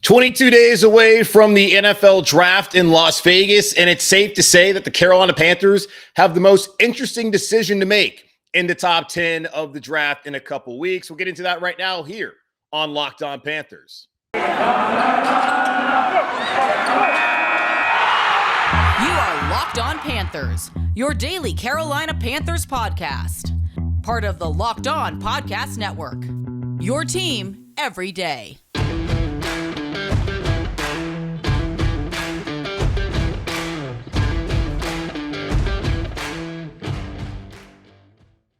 22 days away from the NFL draft in Las Vegas, and it's safe to say that the Carolina Panthers have the most interesting decision to make in the top 10 of the draft in a couple weeks. We'll get into that right now here on Locked On Panthers. You are Locked On Panthers, your daily Carolina Panthers podcast. Part of the Locked On Podcast Network, your team every day.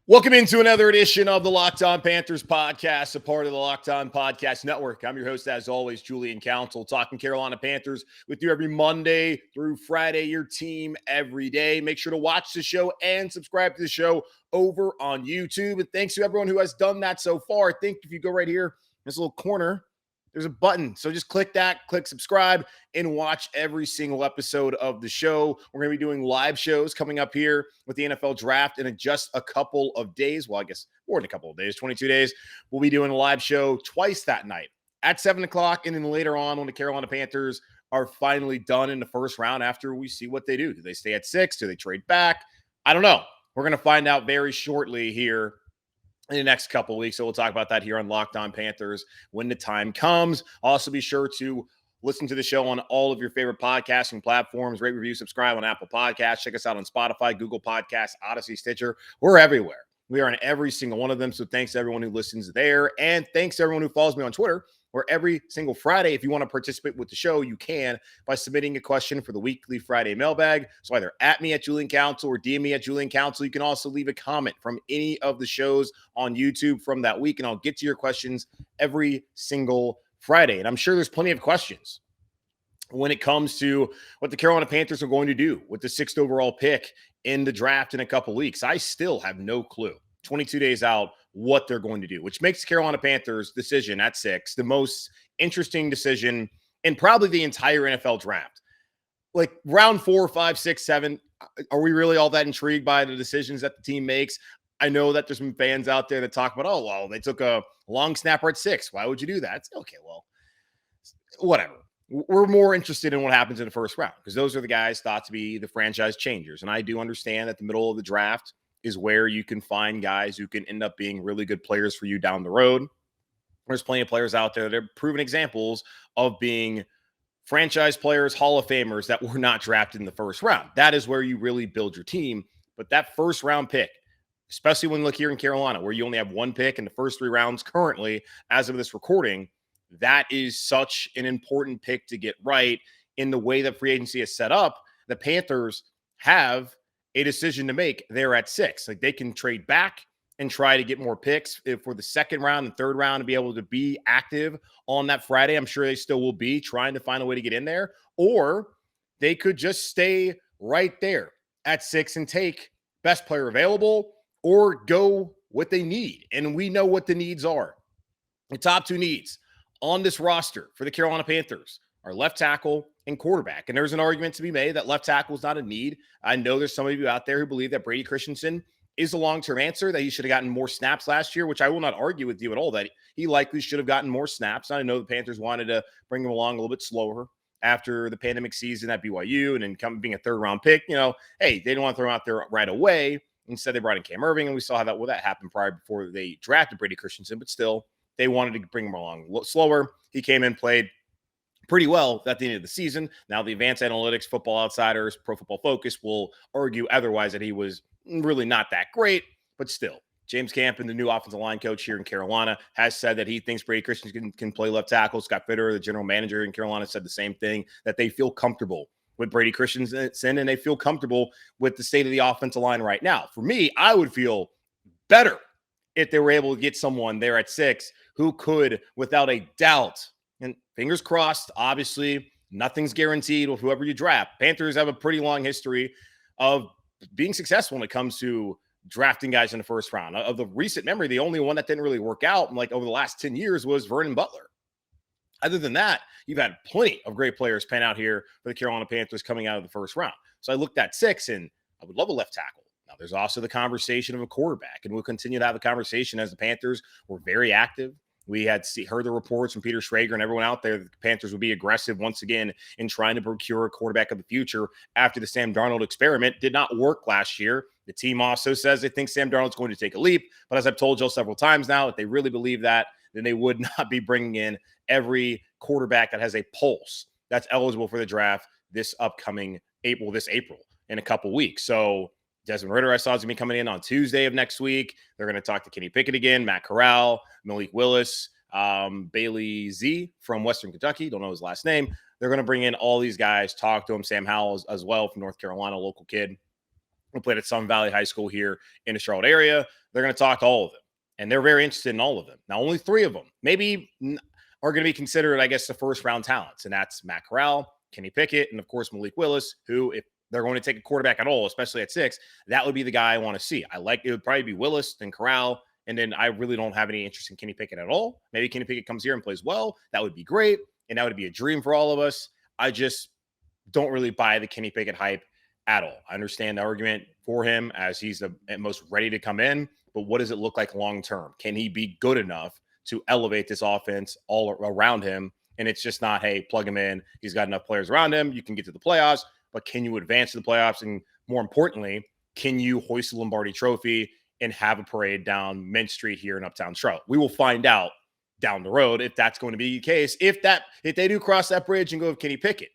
Welcome into another edition of the Locked On Panthers podcast, a part of the Locked On Podcast Network. I'm your host, as always, Julian Council, talking Carolina Panthers with you every Monday through Friday, your team every day. Make sure to watch the show and subscribe to the show over on YouTube. And thanks to everyone who has done that so far. I think if you go right here in this little corner, there's a button. So just click that, click subscribe, and watch every single episode of the show. We're going to be doing live shows coming up here with the NFL draft in just a couple of days. Well, I guess more than a couple of days, 22 days. We'll be doing a live show twice that night at 7 o'clock, and then later on when the Carolina Panthers are finally done in the first round after we see what they do. Do they stay at 6? Do they trade back? I don't know. We're going to find out very shortly here in the next couple of weeks. So we'll talk about that here on Locked On Panthers when the time comes. Also be sure to listen to the show on all of your favorite podcasting platforms. Rate, review, subscribe on Apple Podcasts. Check us out on Spotify, Google Podcasts, Odyssey, Stitcher. We're everywhere. We are on every single one of them. So thanks to everyone who listens there. And thanks to everyone who follows me on Twitter, where every single Friday, if you want to participate with the show, you can by submitting a question for the weekly Friday mailbag. So either at me at Julian Council or DM me at Julian Council. You can also leave a comment from any of the shows on YouTube from that week, and I'll get to your questions every single Friday. And I'm sure there's plenty of questions when it comes to what the Carolina Panthers are going to do with the 6th overall pick in the draft in a couple weeks. I still have no clue, 22 days out, what they're going to do, which makes Carolina Panthers decision at 6 the most interesting decision in probably the entire NFL draft. Like round 4, 5, 6, 7, are we really all that intrigued by the decisions that the team makes? I know that there's some fans out there that talk about, oh, well, they took a long snapper at 6. Why would you do that? It's okay, well, whatever. We're more interested in what happens in the first round because those are the guys thought to be the franchise changers. And I do understand that the middle of the draft is where you can find guys who can end up being really good players for you down the road. There's plenty of players out there that are proven examples of being franchise players, Hall of Famers that were not drafted in the first round. That is where you really build your team. But that first round pick, especially when you look here in Carolina, where you only have one pick in the first 3 rounds currently, as of this recording, that is such an important pick to get right in the way that free agency is set up. The Panthers have a decision to make there at 6. Like they can trade back and try to get more picks for the second round and third round to be able to be active on that Friday. I'm sure they still will be trying to find a way to get in there, or they could just stay right there at 6 and take best player available or go what they need. And we know what the needs are. The top 2 needs on this roster for the Carolina Panthers are left tackle and quarterback. And there's an argument to be made that left tackle is not a need. I know there's some of you out there who believe that Brady Christensen is a long-term answer, that he should have gotten more snaps last year, which I will not argue with you at all, that he likely should have gotten more snaps. I know the Panthers wanted to bring him along a little bit slower after the pandemic season at BYU and then being a third-round pick. You know, hey, they didn't want to throw him out there right away. Instead, they brought in Cam Irving, and we saw how that happened before they drafted Brady Christensen, but still, they wanted to bring him along slower. He came in, played pretty well at the end of the season. Now, the advanced analytics, Football Outsiders, Pro Football Focus will argue otherwise, that he was really not that great, but still. James Campen, the new offensive line coach here in Carolina, has said that he thinks Brady Christensen can play left tackle. Scott Fitter, the general manager in Carolina, said the same thing, that they feel comfortable with Brady Christensen and they feel comfortable with the state of the offensive line right now. For me, I would feel better if they were able to get someone there at 6 who could, without a doubt, and fingers crossed, obviously, nothing's guaranteed with whoever you draft. Panthers have a pretty long history of being successful when it comes to drafting guys in the first round. Of the recent memory, the only one that didn't really work out like over the last 10 years was Vernon Butler. Other than that, you've had plenty of great players pan out here for the Carolina Panthers coming out of the first round. So I looked at 6, and I would love a left tackle. Now, there's also the conversation of a quarterback, and we'll continue to have a conversation as the Panthers were very active We had heard the reports from Peter Schrager and everyone out there that the Panthers would be aggressive once again in trying to procure a quarterback of the future after the Sam Darnold experiment did not work last year. The team also says they think Sam Darnold's going to take a leap. But as I've told you several times now, if they really believe that, then they would not be bringing in every quarterback that has a pulse that's eligible for the draft this upcoming April in a couple weeks. So Desmond Ridder, I saw, is going to be coming in on Tuesday of next week. They're going to talk to Kenny Pickett again, Matt Corral, Malik Willis, Bailey Z from Western Kentucky. Don't know his last name. They're going to bring in all these guys, talk to him. Sam Howell as well from North Carolina, local kid who played at Sun Valley High School here in the Charlotte area. They're going to talk to all of them, and they're very interested in all of them. Now, only 3 of them maybe are going to be considered, I guess, the first-round talents, and that's Matt Corral, Kenny Pickett, and, of course, Malik Willis, who, if they're going to take a quarterback at all, especially at 6, that would be the guy I want to see. It would probably be Willis, then Corral, and then I really don't have any interest in Kenny Pickett at all. Maybe Kenny Pickett comes here and plays well. That would be great, and that would be a dream for all of us. I just don't really buy the Kenny Pickett hype at all. I understand the argument for him as he's the most ready to come in, but what does it look like long-term? Can he be good enough to elevate this offense all around him? And it's just not, hey, plug him in. He's got enough players around him. You can get to the playoffs, but can you advance to the playoffs? And more importantly, can you hoist the Lombardi Trophy and have a parade down Mint Street here in Uptown Charlotte? We will find out down the road if that's going to be the case, if they do cross that bridge and go with Kenny Pickett.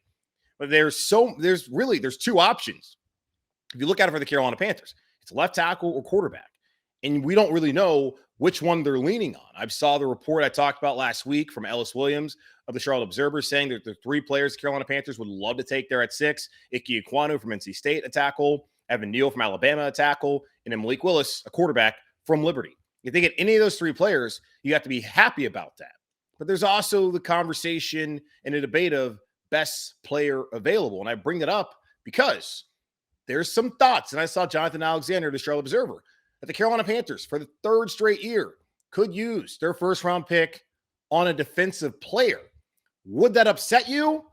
But there's 2 options. If you look at it for the Carolina Panthers, it's left tackle or quarterback. And we don't really know which one they're leaning on. I saw the report I talked about last week from Ellis Williams of the Charlotte Observer saying that the 3 players the Carolina Panthers would love to take there at 6. Ike Ekwonu from NC State, a tackle. Evan Neal from Alabama, a tackle. And then Malik Willis, a quarterback from Liberty. If they get any of those 3 players, you have to be happy about that. But there's also the conversation and a debate of best player available. And I bring that up because there's some thoughts. And I saw Jonathan Alexander, the Charlotte Observer, that the Carolina Panthers, for the 3rd straight year, could use their first-round pick on a defensive player. Would that upset you,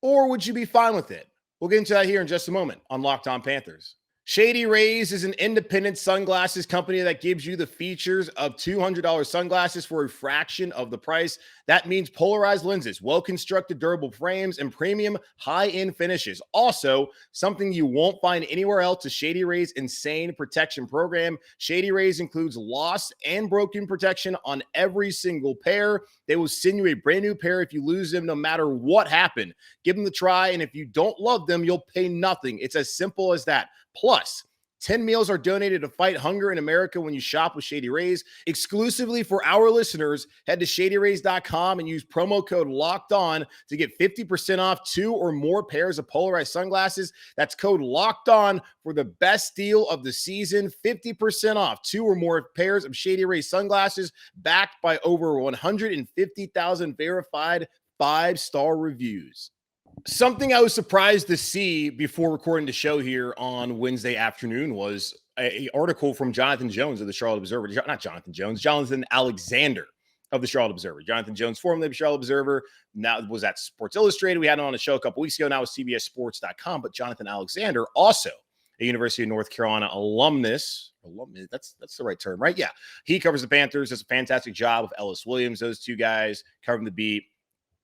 or would you be fine with it? We'll get into that here in just a moment on Locked On Panthers. Shady Rays is an independent sunglasses company that gives you the features of $200 sunglasses for a fraction of the price. That means polarized lenses, well-constructed durable frames, and premium high-end finishes. Also, something you won't find anywhere else is Shady Rays' insane protection program. Shady Rays includes lost and broken protection on every single pair. They will send you a brand new pair if you lose them, no matter what happened. Give them the try, and if you don't love them, you'll pay nothing. It's as simple as that. Plus, 10 meals are donated to fight hunger in America when you shop with Shady Rays. Exclusively for our listeners, head to shadyrays.com and use promo code LOCKEDON to get 50% off 2 or more pairs of polarized sunglasses. That's code LOCKEDON for the best deal of the season. 50% off 2 or more pairs of Shady Rays sunglasses, backed by over 150,000 verified 5-star reviews. Something I was surprised to see before recording the show here on Wednesday afternoon was an article from Jonathan Jones of the Charlotte Observer. Not Jonathan Jones, Jonathan Alexander of the Charlotte Observer. Jonathan Jones, formerly of the Charlotte Observer, now was at Sports Illustrated. We had him on the show a couple weeks ago. Now with CBSSports.com. But Jonathan Alexander, also a University of North Carolina alumnus. That's the right term, right? Yeah. He covers the Panthers. Does a fantastic job with Ellis Williams. Those 2 guys covering the beat.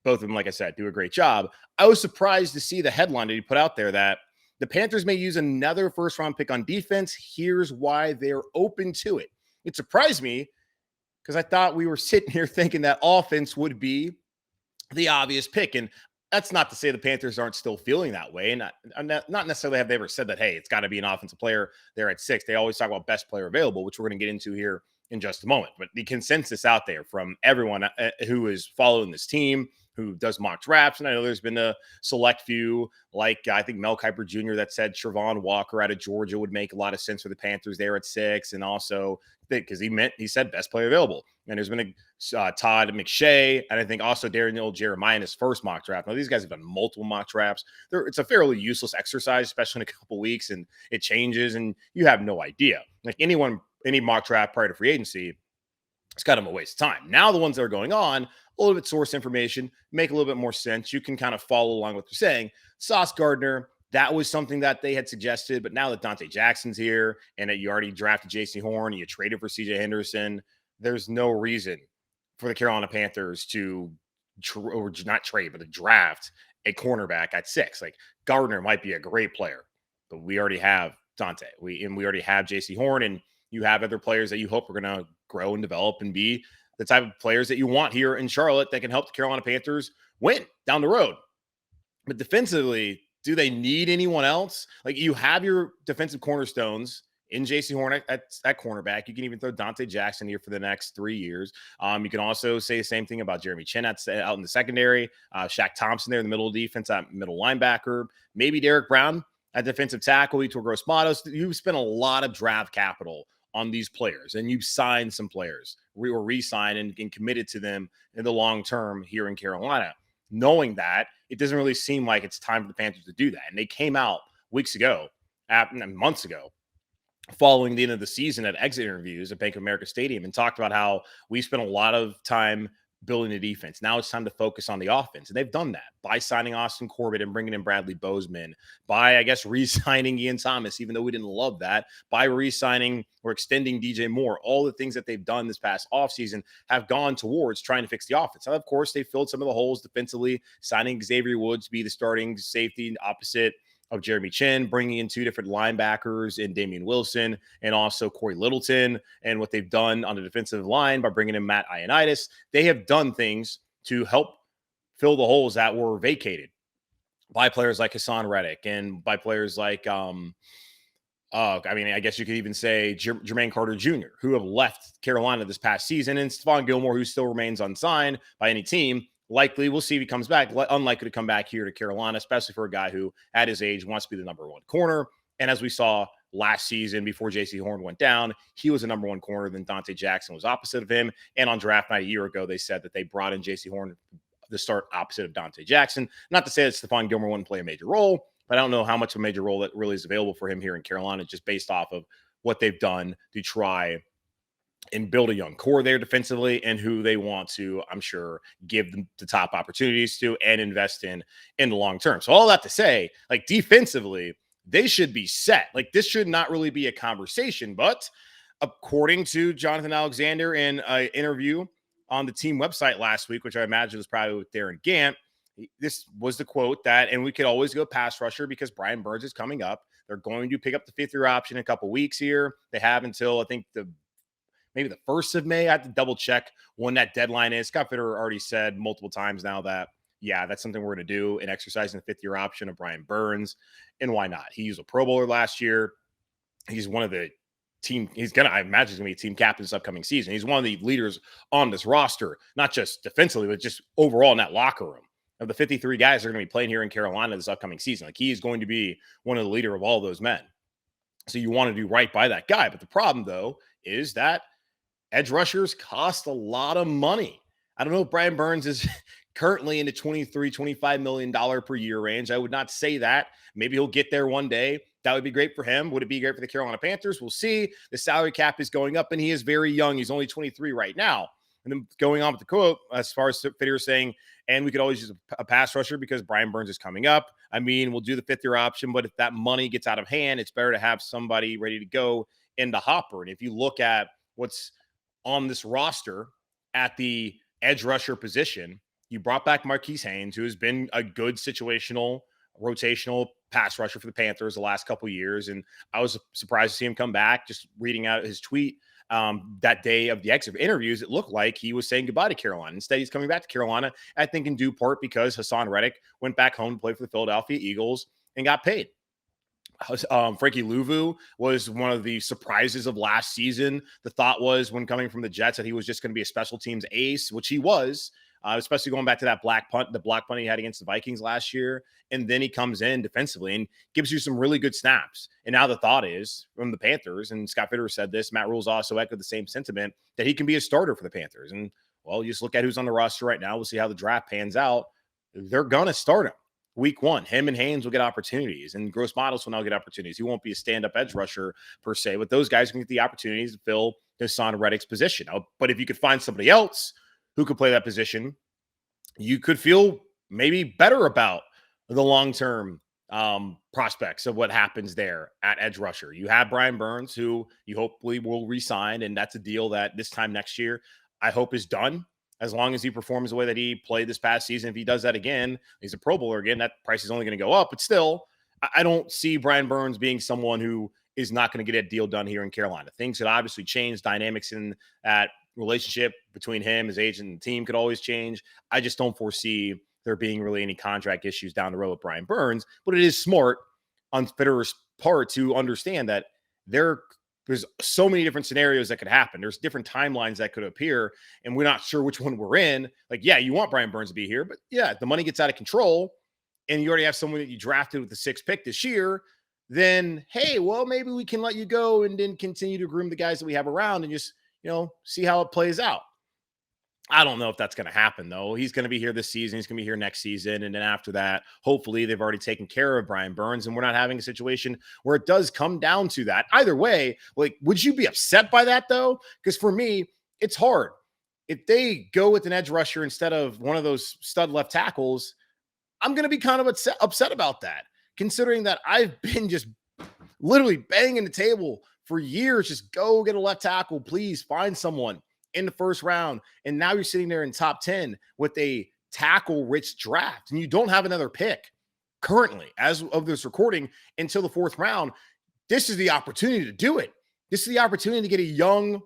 Both of them, like I said, do a great job. I was surprised to see the headline that he put out there that the Panthers may use another first-round pick on defense. Here's why they're open to it. It surprised me because I thought we were sitting here thinking that offense would be the obvious pick. And that's not to say the Panthers aren't still feeling that way. And not necessarily have they ever said that, hey, it's got to be an offensive player there at 6. They always talk about best player available, which we're going to get into here in just a moment. But the consensus out there from everyone who is following this team, who does mock drafts, and I know there's been a select few, like I think Mel Kiper Jr., that said Travon Walker out of Georgia would make a lot of sense for the Panthers there at 6, and also because he said best player available. And there's been a Todd McShay, and I think also Daniel Jeremiah in his first mock draft. Now, these guys have done multiple mock drafts. It's a fairly useless exercise, especially in a couple weeks, and it changes, and you have no idea. Like any mock draft prior to free agency, it's kind of a waste of time. Now the ones that are going on, a little bit source information, make a little bit more sense. You can kind of follow along what they're saying. Sauce Gardner, that was something that they had suggested, but now that Dante Jackson's here and that you already drafted J.C. Horn and you traded for C.J. Henderson, there's no reason for the Carolina Panthers to or not trade, but to draft a cornerback at 6. Like Gardner might be a great player, but we already have Dante. We already have JC Horn, and you have other players that you hope are going to grow and develop and be the type of players that you want here in Charlotte that can help the Carolina Panthers win down the road. But defensively, do they need anyone else? Like you have your defensive cornerstones in JC Horn at cornerback. You can even throw Dante Jackson here for the next 3 years. You can also say the same thing about Jeremy Chin out in the secondary. Shaq Thompson there in the middle of defense at middle linebacker. Maybe Derek Brown at defensive tackle. Vitor Gross Matos. You've spent a lot of draft capital on these players, and you've signed some players or re-signed and committed to them in the long term here in Carolina. Knowing that, it doesn't really seem like it's time for the Panthers to do that. And they came out months ago, following the end of the season at exit interviews at Bank of America Stadium and talked about how we spent a lot of time building the defense. Now it's time to focus on the offense. And they've done that by signing Austin Corbett and bringing in Bradley Bozeman, by, I guess, re-signing Ian Thomas, even though we didn't love that, by re-signing or extending DJ Moore. All the things that they've done this past offseason have gone towards trying to fix the offense. Now, of course, they filled some of the holes defensively, signing Xavier Woods to be the starting safety opposite of Jeremy Chin, bringing in 2 different linebackers in Damian Wilson and also Corey Littleton, and what they've done on the defensive line by bringing in Matt Ioannidis. They have done things to help fill the holes that were vacated by players like Hassan Reddick and by players like, I guess you could even say Jermaine Carter Jr., who have left Carolina this past season, and Stephon Gilmore, who still remains unsigned by any team. Likely, we'll see if he comes back. Unlikely to come back here to Carolina, especially for a guy who, at his age, wants to be the number 1 corner. And as we saw last season, before JC Horn went down, he was a number 1 corner. Then Dante Jackson was opposite of him. And on draft night a year ago, they said that they brought in JC Horn to start opposite of Dante Jackson. Not to say that Stephon Gilmore wouldn't play a major role, but I don't know how much of a major role that really is available for him here in Carolina, just based off of what they've done to try and build a young core there defensively, and who they want to, I'm sure, give them the top opportunities to and invest in the long term. So all that to say, like defensively, they should be set. Like this should not really be a conversation, but according to Jonathan Alexander in an interview on the team website last week, which I imagine was probably with Darren Gant, this was the quote that, and we could always go pass rusher because Brian Burns is coming up. They're going to pick up the 5th-year option in a couple weeks here. They have until, I think, maybe the 1st of May. I have to double check when that deadline is. Scott Fitterer already said multiple times now that, yeah, that's something we're going to do, in exercising the 5th-year option of Brian Burns. And why not? He was a Pro Bowler last year. He's one of the team. I imagine he's going to be team captain this upcoming season. He's one of the leaders on this roster, not just defensively, but just overall in that locker room. Of the 53 guys that are going to be playing here in Carolina this upcoming season, like he is going to be one of the leader of all those men. So you want to do right by that guy. But the problem, though, is that edge rushers cost a lot of money. I don't know if Brian Burns is currently in the $23, $25 million per year range. I would not say that. Maybe he'll get there one day. That would be great for him. Would it be great for the Carolina Panthers? We'll see. The salary cap is going up, and he is very young. He's only 23 right now. And then going on with the quote, as far as Fitterer saying, and we could always use a pass rusher because Brian Burns is coming up. I mean, we'll do the 5th-year option, but if that money gets out of hand, it's better to have somebody ready to go in the hopper. And if you look at what's on this roster at the edge rusher position, you brought back Marquis Haynes, who has been a good situational, rotational pass rusher for the Panthers the last couple of years. And I was surprised to see him come back. Just reading out his tweet that day of the exit interviews, it looked like he was saying goodbye to Carolina. Instead, he's coming back to Carolina, I think in due part because Hassan Reddick went back home to play for the Philadelphia Eagles and got paid. Frankie Luvu was one of the surprises of last season. The thought was, when coming from the Jets, that he was just going to be a special teams ace, which he was, especially going back to that the block punt he had against the Vikings last year. And then he comes in defensively and gives you some really good snaps. And now the thought is from the Panthers, and Scott Fitterer said this, Matt Rhule's also echoed the same sentiment, that he can be a starter for the Panthers. And, well, you just look at who's on the roster right now. We'll see how the draft pans out. They're going to start him. Week 1, him and Haynes will get opportunities, and Gross Matos will now get opportunities. He won't be a stand-up edge rusher per se, but those guys can get the opportunities to fill Hassan Reddick's position. But if you could find somebody else who could play that position, you could feel maybe better about the long-term prospects of what happens there at edge rusher. You have Brian Burns, who you hopefully will re-sign, and that's a deal that this time next year I hope is done. as long as he performs the way that he played this past season. If he does that again, he's a Pro Bowler again, that price is only going to go up. But still, I don't see Brian Burns being someone who is not going to get a deal done here in Carolina. Things could obviously change. Dynamics in that relationship between him, his agent, and the team could always change. I just don't foresee there being really any contract issues down the road with Brian Burns. But it is smart on Fitterer's part to understand that there's so many different scenarios that could happen. There's different timelines that could appear, and we're not sure which one we're in. Like, yeah, you want Brian Burns to be here, but yeah, the money gets out of control and you already have someone that you drafted with the 6th pick this year, then, hey, well, maybe we can let you go and then continue to groom the guys that we have around and just, see how it plays out. I don't know if that's going to happen, though. He's going to be here this season. He's going to be here next season. And then after that, hopefully they've already taken care of Brian Burns and we're not having a situation where it does come down to that. Either way, like, would you be upset by that, though? Because for me, it's hard. If they go with an edge rusher instead of one of those stud left tackles, I'm going to be kind of upset about that, considering that I've been just literally banging the table for years. Just go get a left tackle. Please find someone in the first round. And now you're sitting there in top 10 with a tackle-rich draft, and you don't have another pick currently as of this recording until the 4th round. This is the opportunity to do it. This is the opportunity to get a young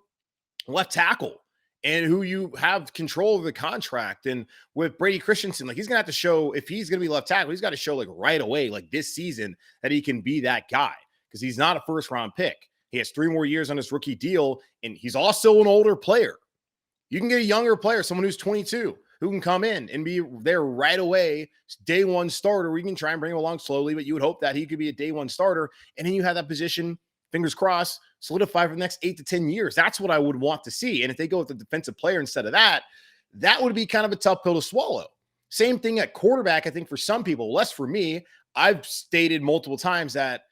left tackle and who you have control of the contract. And with Brady Christensen, like, he's going to have to show, if he's going to be left tackle, he's got to show like right away, like this season, that he can be that guy, because he's not a first-round pick. He has 3 more years on his rookie deal, and he's also an older player. You can get a younger player, someone who's 22, who can come in and be there right away, day one starter. We can try and bring him along slowly, but you would hope that he could be a day one starter, and then you have that position, fingers crossed, solidify for the next 8 to 10 years. That's what I would want to see. And if they go with the defensive player instead of that, that would be kind of a tough pill to swallow. Same thing at quarterback, I think, for some people, less for me. I've stated multiple times that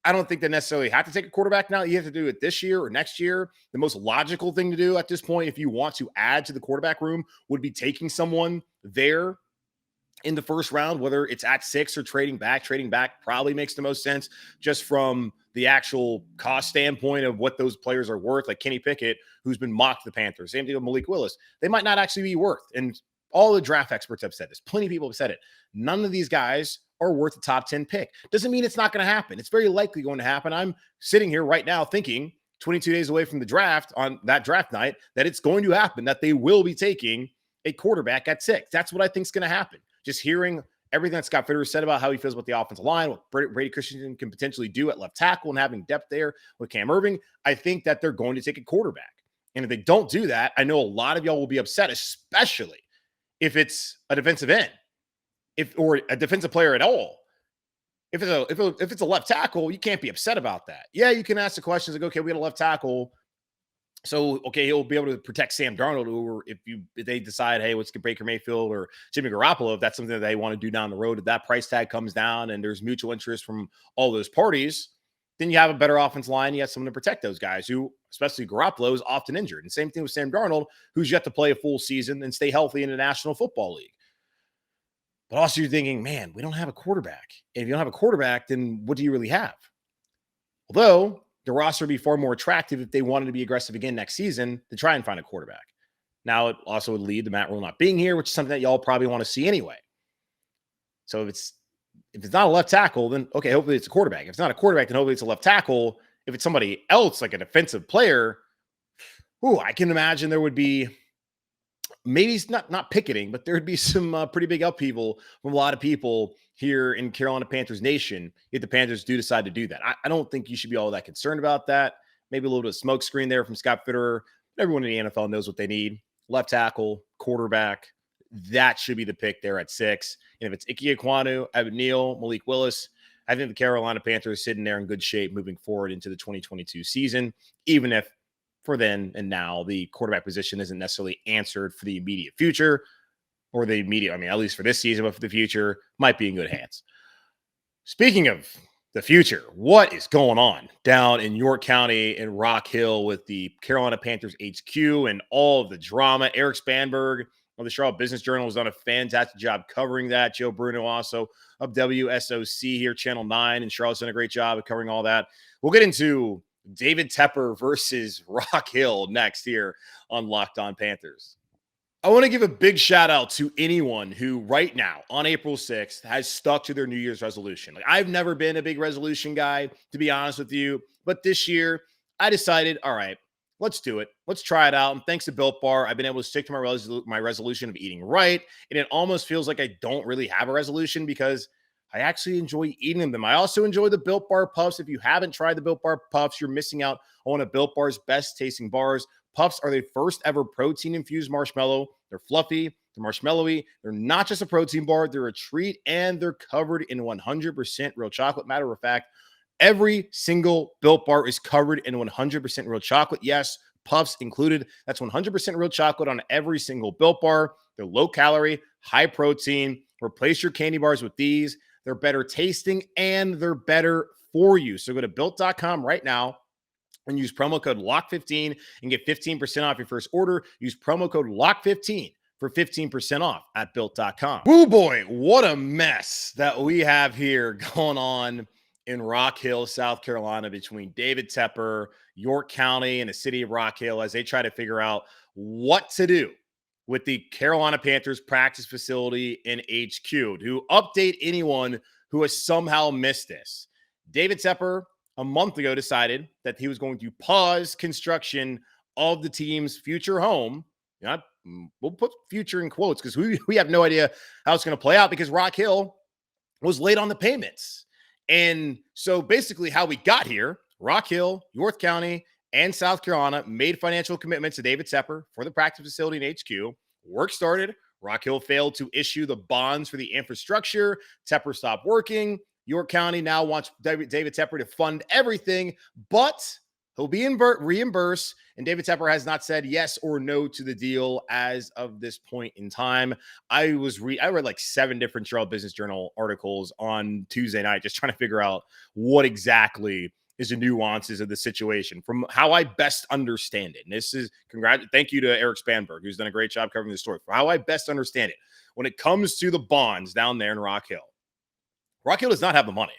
I don't think they necessarily have to take a quarterback now. You have to do it this year or next year. The most logical thing to do at this point, if you want to add to the quarterback room, would be taking someone there in the first round, whether it's at 6 or trading back. Trading back probably makes the most sense just from the actual cost standpoint of what those players are worth. Like Kenny Pickett, who's been mocked the Panthers. Same thing with Malik Willis. They might not actually be worth. And all the draft experts have said this. Plenty of people have said it. None of these guys are worth a top 10 pick. Doesn't mean it's not going to happen. It's very likely going to happen. I'm sitting here right now thinking 22 days away from the draft, on that draft night, that it's going to happen, that they will be taking a quarterback at 6. That's what I think is going to happen. Just hearing everything that Scott Fitterer said about how he feels about the offensive line, what Brady Christensen can potentially do at left tackle and having depth there with Cam Irving, I think that they're going to take a quarterback. And if they don't do that, I know a lot of y'all will be upset, especially if it's a defensive end, or a defensive player at all. If it's a left tackle, you can't be upset about that. Yeah, you can ask the questions like, okay, we had a left tackle, so okay, he'll be able to protect Sam Darnold. Or if they decide, hey, let's get Baker Mayfield or Jimmy Garoppolo, if that's something that they want to do down the road, if that price tag comes down and there's mutual interest from all those parties, then you have a better offensive line. You have someone to protect those guys who, especially Garoppolo, is often injured. And same thing with Sam Darnold, who's yet to play a full season and stay healthy in the National Football League. But also you're thinking, man, we don't have a quarterback. And if you don't have a quarterback, then what do you really have? Although the roster would be far more attractive if they wanted to be aggressive again next season to try and find a quarterback. Now, it also would lead to Matt Rhule not being here, which is something that y'all probably want to see anyway. So if it's not a left tackle, then okay, hopefully it's a quarterback. If it's not a quarterback, then hopefully it's a left tackle. If it's somebody else, like a defensive player, I can imagine there would be, maybe it's not picketing, but there'd be some pretty big upheaval from a lot of people here in Carolina Panthers Nation if the Panthers do decide to do that. I don't think you should be all that concerned about that. Maybe a little bit of smoke screen there from Scott Fitterer. Everyone in the NFL knows what they need. Left tackle, quarterback. That should be the pick there at 6. And if it's Ike Ekwonu, Evan Neal, Malik Willis, I think the Carolina Panthers are sitting there in good shape moving forward into the 2022 season, even if for then and now the quarterback position isn't necessarily answered for the immediate future, or the immediate, at least for this season, but for the future, might be in good hands. Speaking of the future, what is going on down in York County and Rock Hill with the Carolina Panthers HQ and all of the drama? Eric Spanberg of the Charlotte Business Journal has done a fantastic job covering that. Joe Bruno also of WSOC here, Channel 9, and Charlotte's done a great job of covering all that. We'll get into David Tepper versus Rock Hill next here on Locked On Panthers. I want to give a big shout out to anyone who right now on April 6th has stuck to their New Year's resolution. Like, I've never been a big resolution guy, to be honest with you, but this year I decided, all right, let's do it. Let's try it out. And thanks to Built Bar, I've been able to stick to my resolution of eating right. And it almost feels like I don't really have a resolution because I actually enjoy eating them. I also enjoy the Built Bar Puffs. If you haven't tried the Built Bar Puffs, you're missing out on one of Built Bar's best tasting bars. Puffs are the first ever protein infused marshmallow. They're fluffy, they're marshmallowy. They're not just a protein bar, they're a treat, and they're covered in 100% real chocolate. Matter of fact, every single Built Bar is covered in 100% real chocolate. Yes, Puffs included. That's 100% real chocolate on every single Built Bar. They're low calorie, high protein. Replace your candy bars with these. They're better tasting and they're better for you. So go to built.com right now and use promo code LOCK15 and get 15% off your first order. Use promo code LOCK15 for 15% off at built.com. Woo boy, what a mess that we have here going on in Rock Hill, South Carolina, between David Tepper, York County, and the city of Rock Hill as they try to figure out what to do with the Carolina Panthers practice facility in HQ. To update anyone who has somehow missed this, David Tepper a month ago decided that he was going to pause construction of the team's future home. We'll put future in quotes because we have no idea how it's going to play out because Rock Hill was late on the payments. And so basically how we got here, Rock Hill, York County, and South Carolina made financial commitments to David Tepper for the practice facility in HQ. Work started. Rock Hill failed to issue the bonds for the infrastructure. Tepper stopped working. York County now wants David Tepper to fund everything, but he'll be reimbursed. And David Tepper has not said yes or no to the deal as of this point in time. I read like 7 different Charlotte Business Journal articles on Tuesday night, just trying to figure out what exactly is the nuances of the situation from how I best understand it. And this is thank you to Eric Spanberg, who's done a great job covering the story. For how I best understand it, when it comes to the bonds down there in Rock Hill does not have the money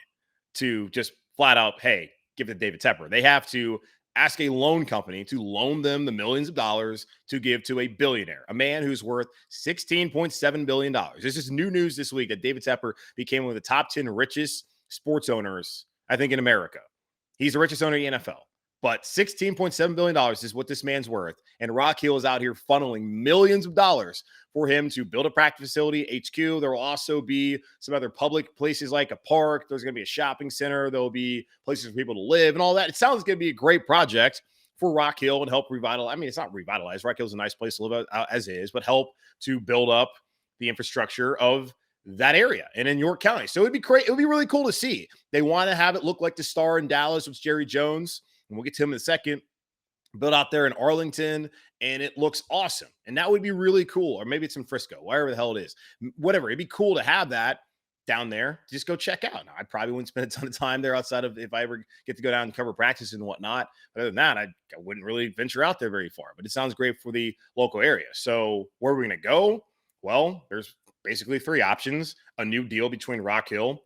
to just flat out, hey, give it to David Tepper. They have to ask a loan company to loan them the millions of dollars to give to a billionaire, a man who's worth $16.7 billion. This is new news this week that David Tepper became one of the top 10 richest sports owners, I think, in America. He's the richest owner in the NFL. But $16.7 billion is what this man's worth. And Rock Hill is out here funneling millions of dollars for him to build a practice facility, HQ. There will also be some other public places like a park. There's going to be a shopping center. There will be places for people to live and all that. It sounds going to be a great project for Rock Hill and help revitalize. I mean, it's not revitalize. Rock Hill is a nice place to live as is, but help to build up the infrastructure of that area and in York County. So it'd be great. It would be really cool to see. They want to have it look like the Star in Dallas with Jerry Jones. And we'll get to him in a second, built out there in Arlington, and it looks awesome. And that would be really cool. Or maybe it's in Frisco, wherever the hell it is. Whatever. It'd be cool to have that down there. Just go check out. Now, I probably wouldn't spend a ton of time there outside of if I ever get to go down and cover practice and whatnot. But other than that, I wouldn't really venture out there very far. But it sounds great for the local area. So where are we going to go? Well, there's basically 3 options. A new deal between Rock Hill,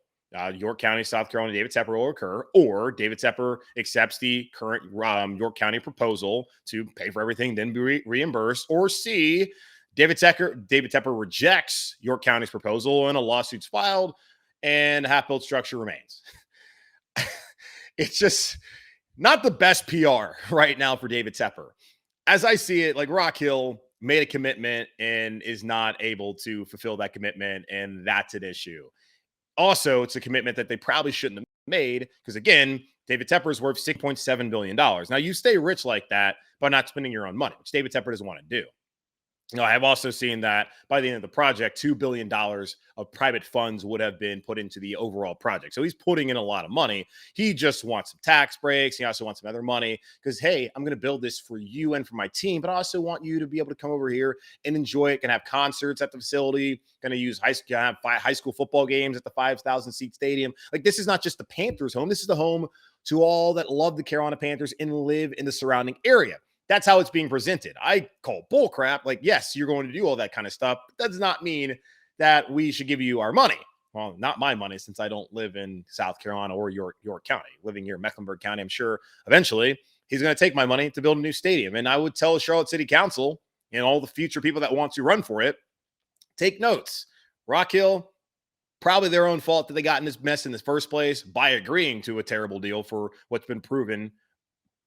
York County, South Carolina, David Tepper will occur, or David Tepper accepts the current York County proposal to pay for everything, then be reimbursed, or C, David Tepper rejects York County's proposal and a lawsuit's filed and half-built structure remains. It's just not the best PR right now for David Tepper. As I see it, like Rock Hill made a commitment and is not able to fulfill that commitment, and that's an issue. Also, it's a commitment that they probably shouldn't have made because, again, David Tepper is worth $6.7 billion. Now, you stay rich like that by not spending your own money, which David Tepper doesn't want to do. I have also seen that by the end of the project, $2 billion of private funds would have been put into the overall project. So he's putting in a lot of money. He just wants some tax breaks. He also wants some other money because, hey, I'm going to build this for you and for my team, but I also want you to be able to come over here and enjoy it. Can have concerts at the facility. Going to use high school football games at the 5,000-seat stadium. Like, this is not just the Panthers' home. This is the home to all that love the Carolina Panthers and live in the surrounding area. That's how it's being presented. I call bull crap. Like, yes, you're going to do all that kind of stuff, but that does not mean that we should give you our money. Well, not my money, since I don't live in South Carolina or York County. Living here in Mecklenburg County, I'm sure eventually he's going to take my money to build a new stadium. And I would tell Charlotte City Council, and all the future people that want to run for it, take notes. Rock Hill, probably their own fault that they got in this mess in the first place by agreeing to a terrible deal for what's been proven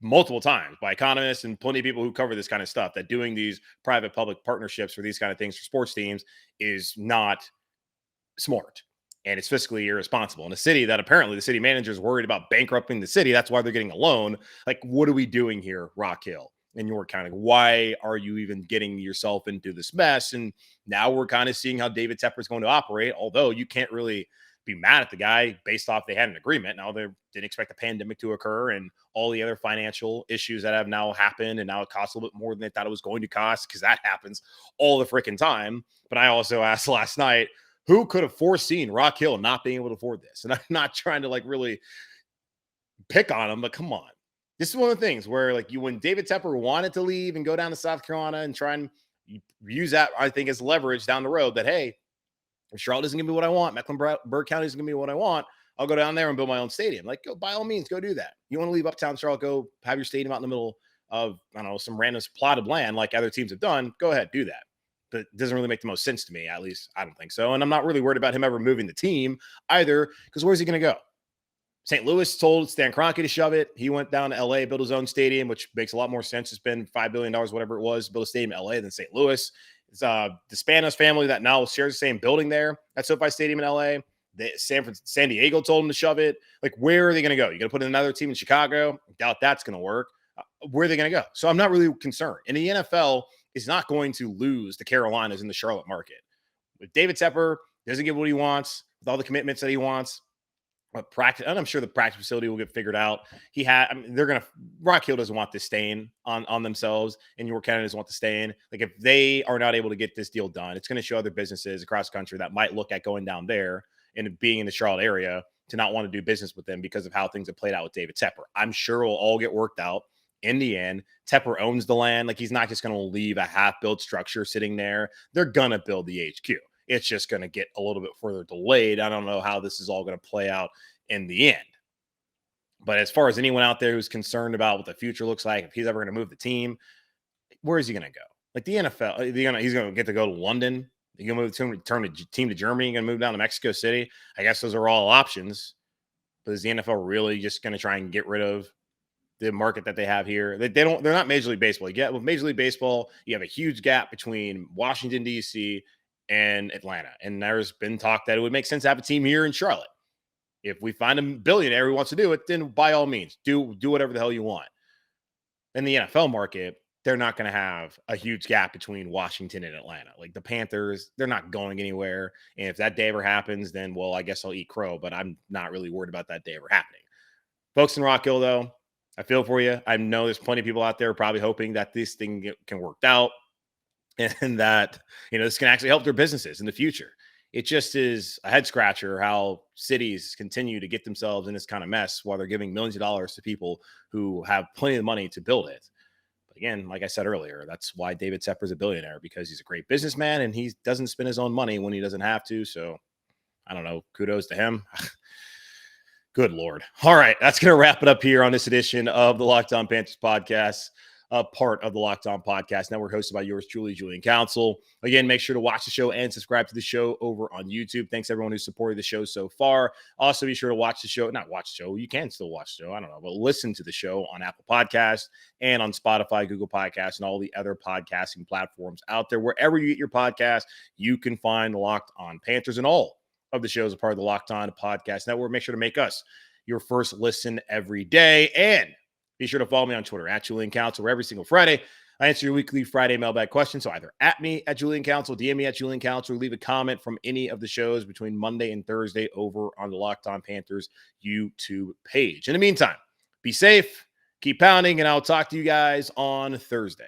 multiple times by economists and plenty of people who cover this kind of stuff, that doing these private-public partnerships for these kind of things for sports teams is not smart. And it's fiscally irresponsible. In a city that apparently the city manager is worried about bankrupting the city, that's why they're getting a loan. Like, what are we doing here, Rock Hill, in York County? Why are you even getting yourself into this mess? And now we're kind of seeing how David Tepper is going to operate, although you can't really be mad at the guy based off they had an agreement. Now they didn't expect the pandemic to occur and all the other financial issues that have now happened. And now it costs a little bit more than they thought it was going to cost, because that happens all the freaking time. But I also asked last night, who could have foreseen Rock Hill not being able to afford this? And I'm not trying to like really pick on him, but come on. This is one of the things where like when David Tepper wanted to leave and go down to South Carolina and try and use that, I think, as leverage down the road that, hey, if Charlotte doesn't give me what I want, Mecklenburg County doesn't give me what I want, I'll go down there and build my own stadium. Like, go, by all means, go do that. You want to leave uptown Charlotte, go have your stadium out in the middle of, I don't know, some random plot of land like other teams have done. Go ahead, do that. But it doesn't really make the most sense to me. At least I don't think so. And I'm not really worried about him ever moving the team either, because where's he going to go? St. Louis told Stan Kroenke to shove it. He went down to LA, built his own stadium, which makes a lot more sense to spend $5 billion, whatever it was, build a stadium in LA than St. Louis. It's the Spanos family that now shares the same building there at SoFi Stadium in LA. San Diego told him to shove it. Like, where are they going to go? You going to put in another team in Chicago? I doubt that's going to work. Where are they going to go? So I'm not really concerned. And the NFL is not going to lose the Carolinas in the Charlotte market. With David Tepper, doesn't get what he wants, with all the commitments that he wants. Practice, and I'm sure the practice facility will get figured out. Rock Hill doesn't want this stain on themselves, and York County doesn't want the stain. Like, if they are not able to get this deal done, it's going to show other businesses across the country that might look at going down there and being in the Charlotte area to not want to do business with them because of how things have played out with David Tepper. I'm sure it'll all get worked out in the end. Tepper owns the land. Like, he's not just going to leave a half-built structure sitting there. They're going to build the HQ. It's just going to get a little bit further delayed. I don't know how this is all going to play out in the end. But as far as anyone out there who's concerned about what the future looks like, if he's ever going to move the team, where is he going to go? Like, the NFL, he's going to get to go to London. He's going to move the team to Germany. He's going to move down to Mexico City. I guess those are all options. But is the NFL really just going to try and get rid of the market that they have here? They're not Major League Baseball. Yeah, with Major League Baseball, you have a huge gap between Washington, D.C., and Atlanta. And there's been talk that it would make sense to have a team here in Charlotte. If we find a billionaire who wants to do it, then by all means, do whatever the hell you want. In the NFL market, they're not going to have a huge gap between Washington and Atlanta. Like, the Panthers, they're not going anywhere. And if that day ever happens, then, well, I guess I'll eat crow, but I'm not really worried about that day ever happening. Folks in Rock Hill, though, I feel for you. I know there's plenty of people out there probably hoping that this thing can work out and that, this can actually help their businesses in the future. It just is a head scratcher how cities continue to get themselves in this kind of mess while they're giving millions of dollars to people who have plenty of money to build it. But again, like I said earlier, that's why David Tepper is a billionaire, because he's a great businessman and he doesn't spend his own money when he doesn't have to. So I don't know. Kudos to him. Good Lord. All right. That's going to wrap it up here on this edition of the Locked On Panthers podcast. A part of the Locked On Podcast Network, hosted by yours truly, Julian Council. Again, make sure to watch the show and subscribe to the show over on YouTube. Thanks everyone who supported the show so far. Also, be sure to watch the show. Not watch the show. You can still watch the show. I don't know, but listen to the show on Apple Podcasts and on Spotify, Google Podcasts, and all the other podcasting platforms out there. Wherever you get your podcast, you can find the Locked On Panthers, and all of the shows are part of the Locked On Podcast Network. Make sure to make us your first listen every day. And be sure to follow me on Twitter at Julian Council, where every single Friday I answer your weekly Friday mailbag questions. So either at me at Julian Council, DM me at Julian Council, or leave a comment from any of the shows between Monday and Thursday over on the Locked On Panthers YouTube page. In the meantime, be safe, keep pounding, and I'll talk to you guys on Thursday.